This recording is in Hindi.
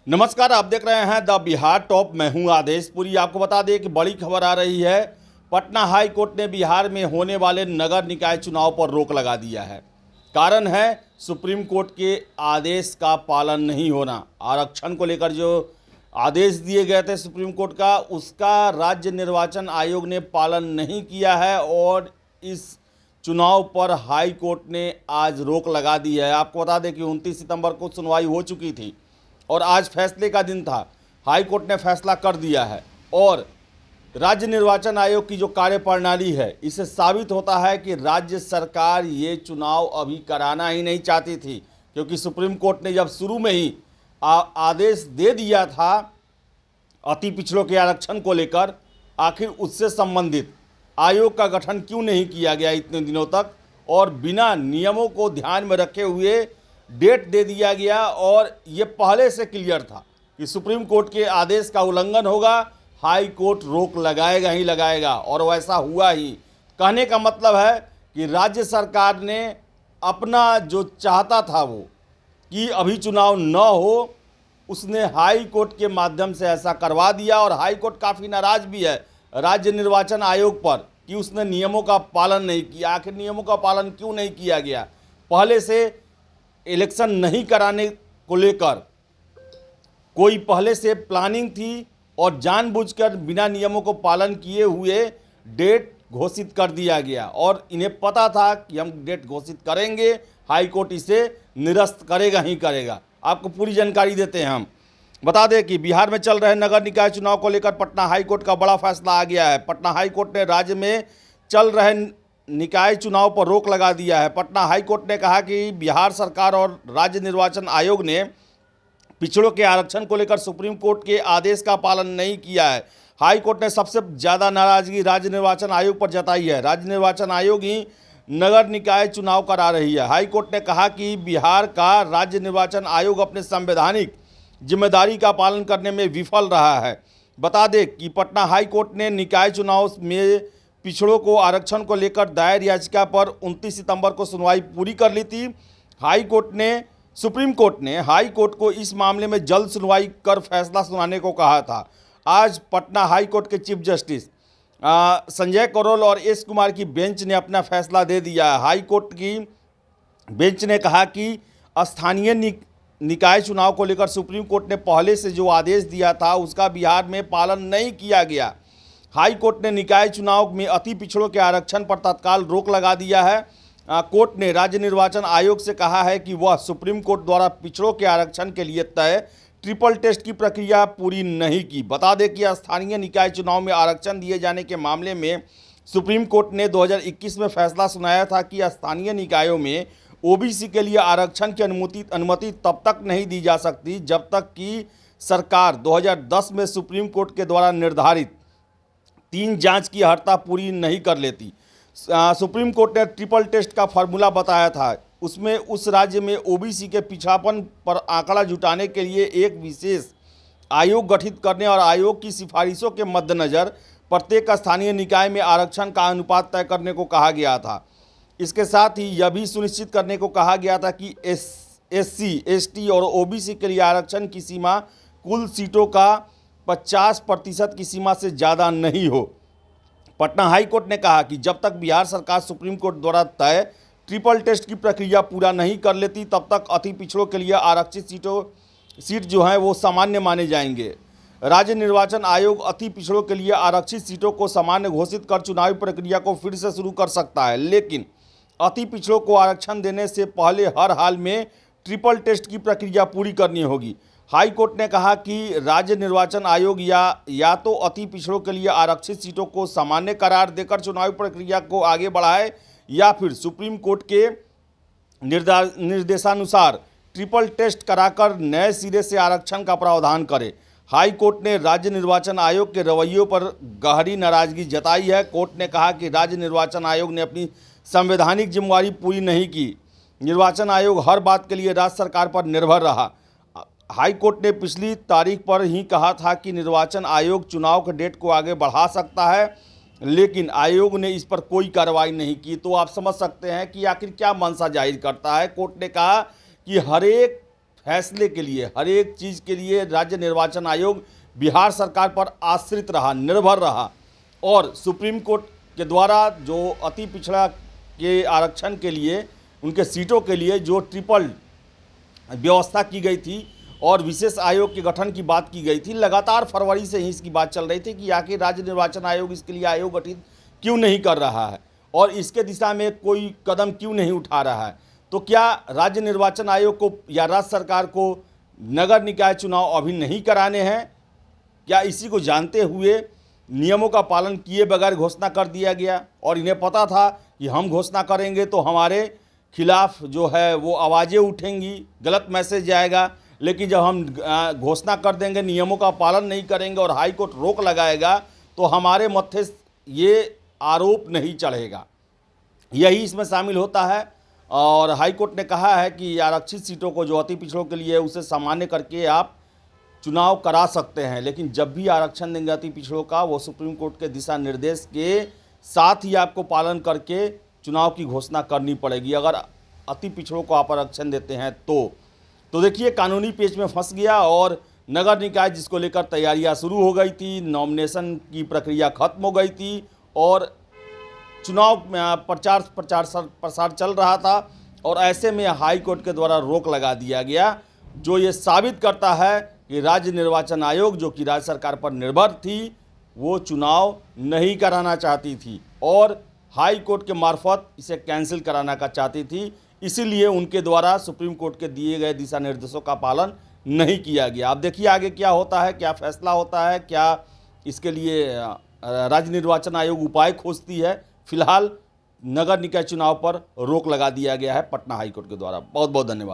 नमस्कार, आप देख रहे हैं द बिहार टॉप। मैं हूं आदेश पुरी। आपको बता दें कि बड़ी खबर आ रही है। पटना हाई कोर्ट ने बिहार में होने वाले नगर निकाय चुनाव पर रोक लगा दिया है। कारण है सुप्रीम कोर्ट के आदेश का पालन नहीं होना। आरक्षण को लेकर जो आदेश दिए गए थे सुप्रीम कोर्ट का, उसका राज्य निर्वाचन आयोग ने पालन नहीं किया है और इस चुनाव पर हाई कोर्ट ने आज रोक लगा दी है। आपको बता दें कि 29 सितंबर को सुनवाई हो चुकी थी और आज फैसले का दिन था। हाई कोर्ट ने फैसला कर दिया है और राज्य निर्वाचन आयोग की जो कार्यप्रणाली है, इससे साबित होता है कि राज्य सरकार ये चुनाव अभी कराना ही नहीं चाहती थी, क्योंकि सुप्रीम कोर्ट ने जब शुरू में ही आदेश दे दिया था अति पिछड़ों के आरक्षण को लेकर, आखिर उससे संबंधित आयोग का गठन क्यों नहीं किया गया इतने दिनों तक, और बिना नियमों को ध्यान में रखे हुए डेट दे दिया गया। और ये पहले से क्लियर था कि सुप्रीम कोर्ट के आदेश का उल्लंघन होगा, हाई कोर्ट रोक लगाएगा ही लगाएगा, और वैसा हुआ ही। कहने का मतलब है कि राज्य सरकार ने अपना जो चाहता था वो कि अभी चुनाव न हो, उसने हाई कोर्ट के माध्यम से ऐसा करवा दिया। और हाई कोर्ट काफ़ी नाराज़ भी है राज्य निर्वाचन आयोग पर कि उसने नियमों का पालन नहीं किया। आखिर नियमों का पालन क्यों नहीं किया गया? पहले से इलेक्शन नहीं कराने को लेकर कोई पहले से प्लानिंग थी और जानबूझकर बिना नियमों को पालन किए हुए डेट घोषित कर दिया गया, और इन्हें पता था कि हम डेट घोषित करेंगे, हाई कोर्ट इसे निरस्त करेगा ही करेगा। आपको पूरी जानकारी देते हैं। हम बता दें कि बिहार में चल रहे नगर निकाय चुनाव को लेकर पटना हाई कोर्ट का बड़ा फैसला आ गया है। पटना हाई कोर्ट ने राज्य में चल रहे निकाय चुनाव पर रोक लगा दिया है। पटना हाई कोर्ट ने कहा कि बिहार सरकार और राज्य निर्वाचन आयोग ने पिछड़ों के आरक्षण को लेकर सुप्रीम कोर्ट के आदेश का पालन नहीं किया है। हाई कोर्ट ने सबसे ज़्यादा नाराजगी राज्य निर्वाचन आयोग पर जताई है। राज्य निर्वाचन आयोग ही नगर निकाय चुनाव करा रही है। हाई कोर्ट ने कहा कि बिहार का राज्य निर्वाचन आयोग अपने संवैधानिक जिम्मेदारी का पालन करने में विफल रहा है। बता दें कि पटना हाई कोर्ट ने निकाय चुनाव में पिछड़ों को आरक्षण को लेकर दायर याचिका पर 29 सितंबर को सुनवाई पूरी कर ली थी। सुप्रीम कोर्ट ने हाई कोर्ट को इस मामले में जल्द सुनवाई कर फैसला सुनाने को कहा था। आज पटना हाई कोर्ट के चीफ जस्टिस संजय करोल और एस कुमार की बेंच ने अपना फैसला दे दिया है। हाई कोर्ट की बेंच ने कहा कि स्थानीय निकाय चुनाव को लेकर सुप्रीम कोर्ट ने पहले से जो आदेश दिया था उसका बिहार में पालन नहीं किया गया। हाई कोर्ट ने निकाय चुनाव में अति पिछड़ों के आरक्षण पर तत्काल रोक लगा दिया है। कोर्ट ने राज्य निर्वाचन आयोग से कहा है कि वह सुप्रीम कोर्ट द्वारा पिछड़ों के आरक्षण के लिए तय ट्रिपल टेस्ट की प्रक्रिया पूरी नहीं की। बता दें कि स्थानीय निकाय चुनाव में आरक्षण दिए जाने के मामले में सुप्रीम कोर्ट ने 2021 में फैसला सुनाया था कि स्थानीय निकायों में ओबीसी के लिए आरक्षण की अनुमति तब तक नहीं दी जा सकती जब तक कि सरकार 2010 में सुप्रीम कोर्ट के द्वारा निर्धारित 3 जांच की अर्हता पूरी नहीं कर लेती। सुप्रीम कोर्ट ने ट्रिपल टेस्ट का फार्मूला बताया था। उसमें उस राज्य में ओबीसी के पिछड़ापन पर आंकड़ा जुटाने के लिए एक विशेष आयोग गठित करने और आयोग की सिफारिशों के मद्देनज़र प्रत्येक स्थानीय निकाय में आरक्षण का अनुपात तय करने को कहा गया था। इसके साथ ही यह भी सुनिश्चित करने को कहा गया था कि एससी, एसटी और ओबीसी के लिए आरक्षण की सीमा कुल सीटों का 50% की सीमा से ज़्यादा नहीं हो। पटना हाई कोर्ट ने कहा कि जब तक बिहार सरकार सुप्रीम कोर्ट द्वारा तय ट्रिपल टेस्ट की प्रक्रिया पूरा नहीं कर लेती, तब तक अति पिछड़ों के लिए आरक्षित सीट जो हैं वो सामान्य माने जाएंगे। राज्य निर्वाचन आयोग अति पिछड़ों के लिए आरक्षित सीटों को सामान्य घोषित कर चुनावी प्रक्रिया को फिर से शुरू कर सकता है, लेकिन अति पिछड़ों को आरक्षण देने से पहले हर हाल में ट्रिपल टेस्ट की प्रक्रिया पूरी करनी होगी। हाई कोर्ट ने कहा कि राज्य निर्वाचन आयोग या तो अति पिछड़ों के लिए आरक्षित सीटों को सामान्य करार देकर चुनावी प्रक्रिया को आगे बढ़ाए, या फिर सुप्रीम कोर्ट के निर्देशानुसार ट्रिपल टेस्ट कराकर नए सिरे से आरक्षण का प्रावधान करे। हाई कोर्ट ने राज्य निर्वाचन आयोग के रवैयों पर गहरी नाराजगी जताई है। कोर्ट ने कहा कि राज्य निर्वाचन आयोग ने अपनी संवैधानिक जिम्मेदारी पूरी नहीं की। निर्वाचन आयोग हर बात के लिए राज्य सरकार पर निर्भर रहा। हाई कोर्ट ने पिछली तारीख पर ही कहा था कि निर्वाचन आयोग चुनाव के डेट को आगे बढ़ा सकता है, लेकिन आयोग ने इस पर कोई कार्रवाई नहीं की। तो आप समझ सकते हैं कि आखिर क्या मंशा जाहिर करता है। कोर्ट ने कहा कि हर एक फैसले के लिए, हर एक चीज़ के लिए राज्य निर्वाचन आयोग बिहार सरकार पर आश्रित रहा, निर्भर रहा। और सुप्रीम कोर्ट के द्वारा जो अति पिछड़ा के आरक्षण के लिए, उनके सीटों के लिए जो ट्रिपल व्यवस्था की गई थी और विशेष आयोग के गठन की बात की गई थी, लगातार फरवरी से ही इसकी बात चल रही थी कि आखिर राज्य निर्वाचन आयोग इसके लिए आयोग गठित क्यों नहीं कर रहा है और इसके दिशा में कोई कदम क्यों नहीं उठा रहा है। तो क्या राज्य निर्वाचन आयोग को या राज्य सरकार को नगर निकाय चुनाव अभी नहीं कराने हैं? क्या इसी को जानते हुए नियमों का पालन किए बगैर घोषणा कर दिया गया और इन्हें पता था कि हम घोषणा करेंगे तो हमारे खिलाफ जो है वो आवाज़ें उठेंगी, गलत मैसेज जाएगा, लेकिन जब हम घोषणा कर देंगे, नियमों का पालन नहीं करेंगे और हाई कोर्ट रोक लगाएगा तो हमारे मत्थे ये आरोप नहीं चढ़ेगा। यही इसमें शामिल होता है। और हाई कोर्ट ने कहा है कि आरक्षित सीटों को जो अति पिछड़ों के लिए है उसे सामान्य करके आप चुनाव करा सकते हैं, लेकिन जब भी आरक्षण देंगे अति पिछड़ों का, वो सुप्रीम कोर्ट के दिशा निर्देश के साथ ही आपको पालन करके चुनाव की घोषणा करनी पड़ेगी अगर अति पिछड़ों को आप आरक्षण देते हैं तो देखिए कानूनी पेच में फंस गया और नगर निकाय जिसको लेकर तैयारियां शुरू हो गई थी, नॉमिनेशन की प्रक्रिया खत्म हो गई थी और चुनाव प्रसार चल रहा था और ऐसे में हाई कोर्ट के द्वारा रोक लगा दिया गया, जो ये साबित करता है कि राज्य निर्वाचन आयोग जो कि राज्य सरकार पर निर्भर थी, वो चुनाव नहीं कराना चाहती थी और हाई कोर्ट के मार्फत इसे कैंसिल कराना का चाहती थी। इसीलिए उनके द्वारा सुप्रीम कोर्ट के दिए गए दिशा निर्देशों का पालन नहीं किया गया। अब देखिए आगे क्या होता है, क्या फैसला होता है, क्या इसके लिए राज्य निर्वाचन आयोग उपाय खोजती है। फिलहाल नगर निकाय चुनाव पर रोक लगा दिया गया है पटना हाई कोर्ट के द्वारा। बहुत बहुत धन्यवाद।